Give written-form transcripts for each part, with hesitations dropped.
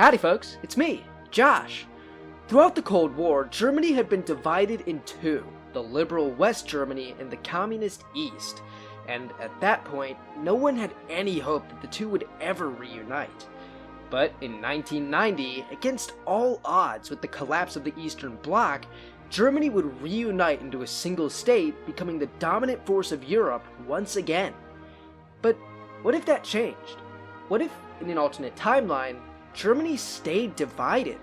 Howdy folks, it's me, Josh. Throughout the Cold War, Germany had been divided in two, the liberal West Germany and the communist East, and at that point, no one had any hope that the two would ever reunite. But in 1990, against all odds with the collapse of the Eastern Bloc, Germany would reunite into a single state, becoming the dominant force of Europe once again. But what if that changed? What if, in an alternate timeline, Germany stayed divided?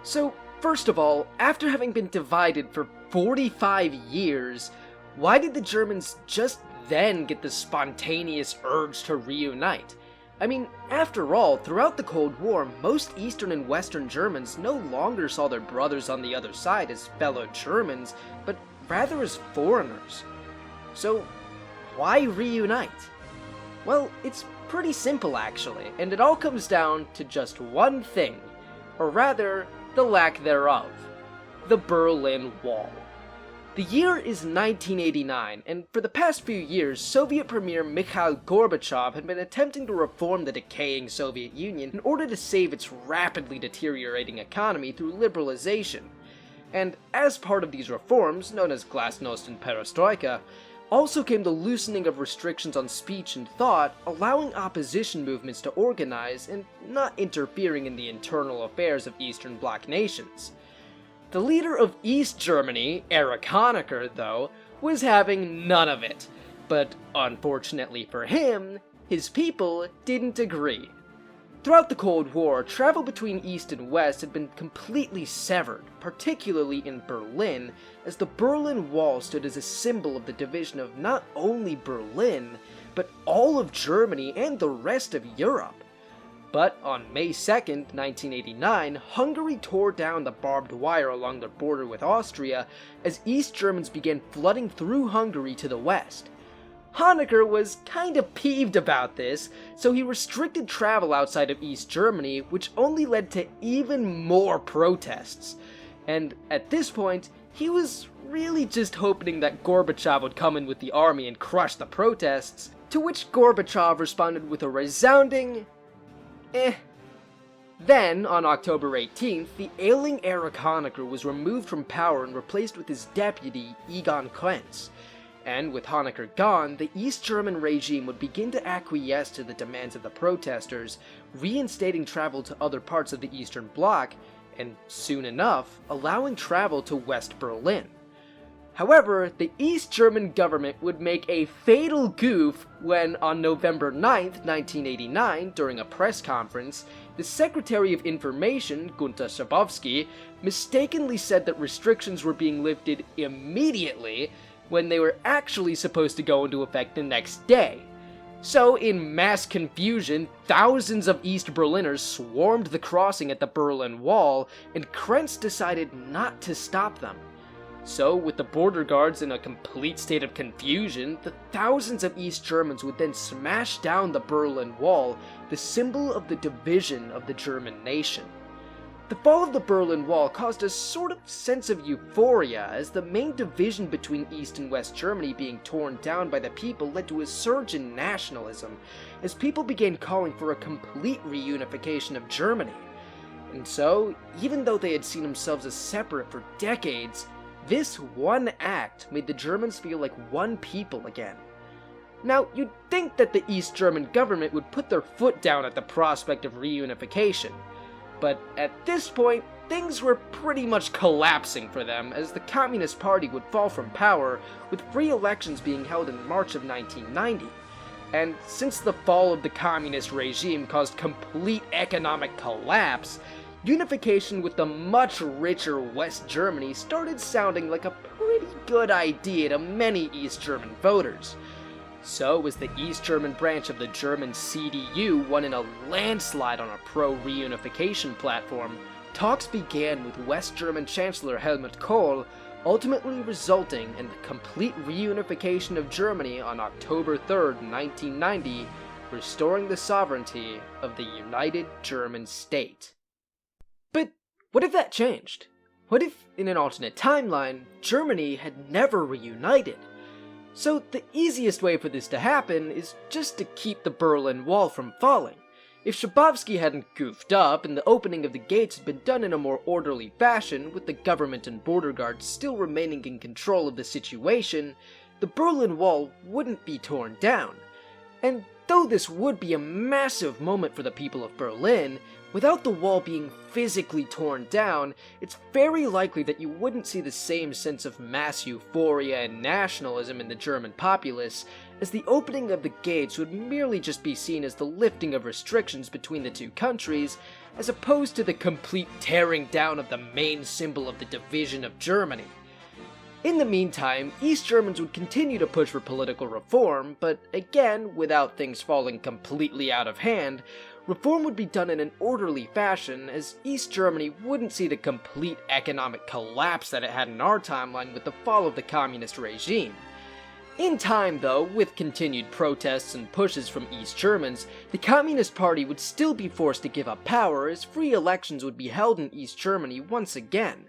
So, first of all, after having been divided for 45 years, why did the Germans just then get the spontaneous urge to reunite? I mean, after all, throughout the Cold War, most Eastern and Western Germans no longer saw their brothers on the other side as fellow Germans, but rather as foreigners. So, why reunite? Well, it's pretty simple actually, and it all comes down to just one thing, or rather, the lack thereof: the Berlin Wall. The year is 1989, and for the past few years, Soviet Premier Mikhail Gorbachev had been attempting to reform the decaying Soviet Union in order to save its rapidly deteriorating economy through liberalization. And as part of these reforms, known as Glasnost and Perestroika, also came the loosening of restrictions on speech and thought, allowing opposition movements to organize and not interfering in the internal affairs of Eastern Bloc nations. The leader of East Germany, Erich Honecker, though, was having none of it. But unfortunately for him, his people didn't agree. Throughout the Cold War, travel between East and West had been completely severed, particularly in Berlin, as the Berlin Wall stood as a symbol of the division of not only Berlin, but all of Germany and the rest of Europe. But on May 2nd, 1989, Hungary tore down the barbed wire along their border with Austria as East Germans began flooding through Hungary to the west. Honecker was kind of peeved about this, so he restricted travel outside of East Germany, which only led to even more protests. And at this point, he was really just hoping that Gorbachev would come in with the army and crush the protests, to which Gorbachev responded with a resounding Then, on October 18th, the ailing Erich Honecker was removed from power and replaced with his deputy, Egon Krenz. And with Honecker gone, the East German regime would begin to acquiesce to the demands of the protesters, reinstating travel to other parts of the Eastern Bloc, and soon enough, allowing travel to West Berlin. However, the East German government would make a fatal goof when, on November 9th, 1989, during a press conference, the Secretary of Information, Gunter Schabowski, mistakenly said that restrictions were being lifted immediately, when they were actually supposed to go into effect the next day. So, in mass confusion, thousands of East Berliners swarmed the crossing at the Berlin Wall, and Krenz decided not to stop them. So, with the border guards in a complete state of confusion, the thousands of East Germans would then smash down the Berlin Wall, the symbol of the division of the German nation. The fall of the Berlin Wall caused a sort of sense of euphoria, as the main division between East and West Germany being torn down by the people led to a surge in nationalism, as people began calling for a complete reunification of Germany. And so, even though they had seen themselves as separate for decades, this one act made the Germans feel like one people again. Now, you'd think that the East German government would put their foot down at the prospect of reunification, but at this point, things were pretty much collapsing for them, as the Communist Party would fall from power, with free elections being held in March of 1990. And since the fall of the communist regime caused complete economic collapse, unification with the much richer West Germany started sounding like a pretty good idea to many East German voters. So, as the East German branch of the German CDU won in a landslide on a pro-reunification platform, talks began with West German Chancellor Helmut Kohl, ultimately resulting in the complete reunification of Germany on October 3rd, 1990, restoring the sovereignty of the United German State. But what if that changed? What if, in an alternate timeline, Germany had never reunited? So the easiest way for this to happen is just to keep the Berlin Wall from falling. If Shabovsky hadn't goofed up and the opening of the gates had been done in a more orderly fashion, with the government and border guards still remaining in control of the situation, the Berlin Wall wouldn't be torn down. And though this would be a massive moment for the people of Berlin, without the wall being physically torn down, it's very likely that you wouldn't see the same sense of mass euphoria and nationalism in the German populace, as the opening of the gates would merely just be seen as the lifting of restrictions between the two countries, as opposed to the complete tearing down of the main symbol of the division of Germany. In the meantime, East Germans would continue to push for political reform, but again, without things falling completely out of hand, reform would be done in an orderly fashion, as East Germany wouldn't see the complete economic collapse that it had in our timeline with the fall of the communist regime. In time, though, with continued protests and pushes from East Germans, the Communist Party would still be forced to give up power, as free elections would be held in East Germany once again.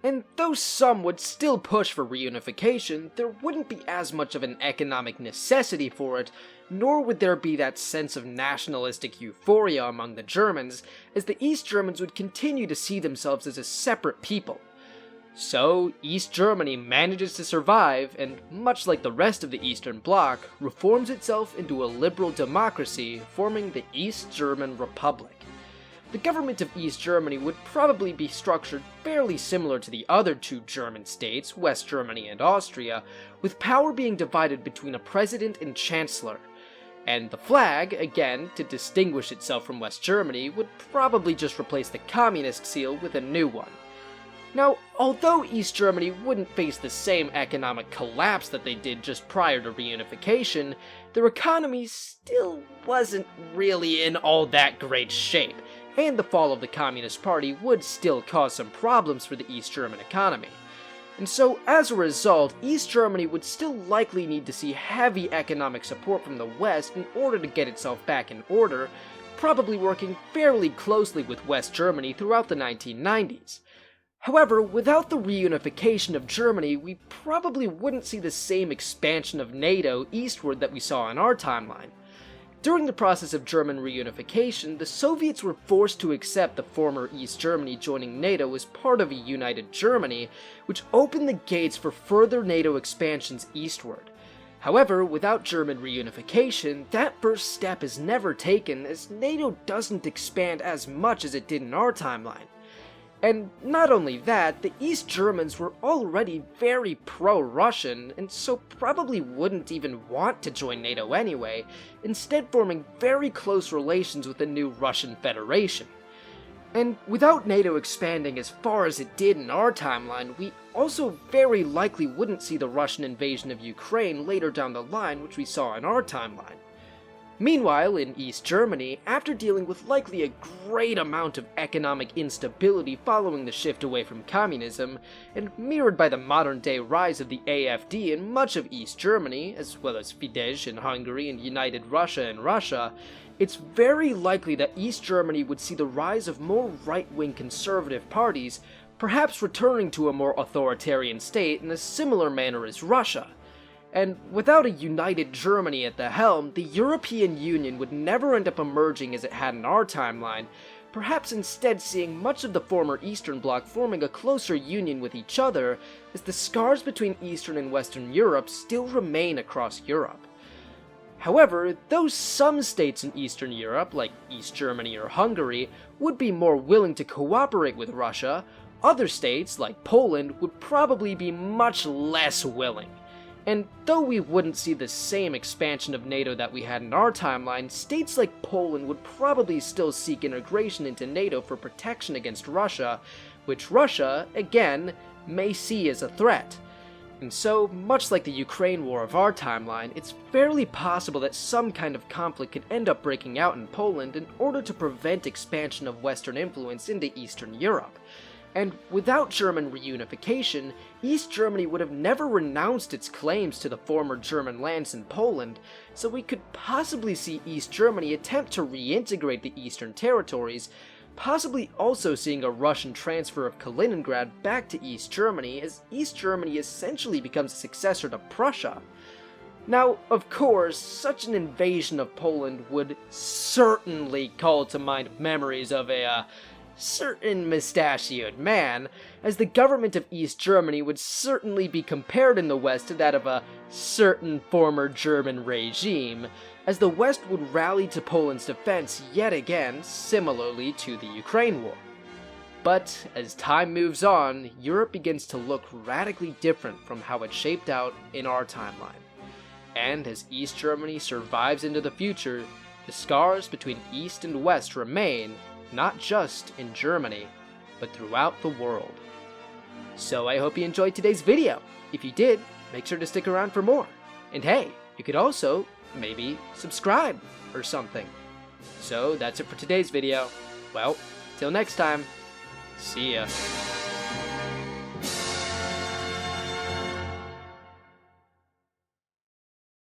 And though some would still push for reunification, there wouldn't be as much of an economic necessity for it, nor would there be that sense of nationalistic euphoria among the Germans, as the East Germans would continue to see themselves as a separate people. So, East Germany manages to survive, and much like the rest of the Eastern Bloc, reforms itself into a liberal democracy, forming the East German Republic. The government of East Germany would probably be structured fairly similar to the other two German states, West Germany and Austria, with power being divided between a president and chancellor. And the flag, again, to distinguish itself from West Germany, would probably just replace the communist seal with a new one. Now, although East Germany wouldn't face the same economic collapse that they did just prior to reunification, their economy still wasn't really in all that great shape, and the fall of the Communist Party would still cause some problems for the East German economy. And so, as a result, East Germany would still likely need to see heavy economic support from the West in order to get itself back in order, probably working fairly closely with West Germany throughout the 1990s. However, without the reunification of Germany, we probably wouldn't see the same expansion of NATO eastward that we saw in our timeline. During the process of German reunification, the Soviets were forced to accept the former East Germany joining NATO as part of a united Germany, which opened the gates for further NATO expansions eastward. However, without German reunification, that first step is never taken, as NATO doesn't expand as much as it did in our timeline. And not only that, the East Germans were already very pro-Russian, and so probably wouldn't even want to join NATO anyway, instead forming very close relations with the new Russian Federation. And without NATO expanding as far as it did in our timeline, we also very likely wouldn't see the Russian invasion of Ukraine later down the line, which we saw in our timeline. Meanwhile, in East Germany, after dealing with likely a great amount of economic instability following the shift away from communism, and mirrored by the modern-day rise of the AfD in much of East Germany, as well as Fidesz in Hungary and United Russia in Russia, it's very likely that East Germany would see the rise of more right-wing conservative parties, perhaps returning to a more authoritarian state in a similar manner as Russia. And without a united Germany at the helm, the European Union would never end up emerging as it had in our timeline, perhaps instead seeing much of the former Eastern Bloc forming a closer union with each other, as the scars between Eastern and Western Europe still remain across Europe. However, though some states in Eastern Europe, like East Germany or Hungary, would be more willing to cooperate with Russia, other states, like Poland, would probably be much less willing. And though we wouldn't see the same expansion of NATO that we had in our timeline, states like Poland would probably still seek integration into NATO for protection against Russia, which Russia, again, may see as a threat. And so, much like the Ukraine war of our timeline, it's fairly possible that some kind of conflict could end up breaking out in Poland in order to prevent expansion of Western influence into Eastern Europe. And without German reunification, East Germany would have never renounced its claims to the former German lands in Poland, so we could possibly see East Germany attempt to reintegrate the eastern territories, possibly also seeing a Russian transfer of Kaliningrad back to East Germany, as East Germany essentially becomes a successor to Prussia. Now, of course, such an invasion of Poland would certainly call to mind memories of a certain mustachioed man, as the government of East Germany would certainly be compared in the West to that of a certain former German regime, as the West would rally to Poland's defense yet again, similarly to the Ukraine war. But as time moves on, Europe begins to look radically different from how it shaped out in our timeline. And as East Germany survives into the future, the scars between East and West remain, not just in Germany, but throughout the world. So I hope you enjoyed today's video. If you did, make sure to stick around for more. And hey, you could also maybe subscribe or something. So that's it for today's video. Well, till next time, see ya.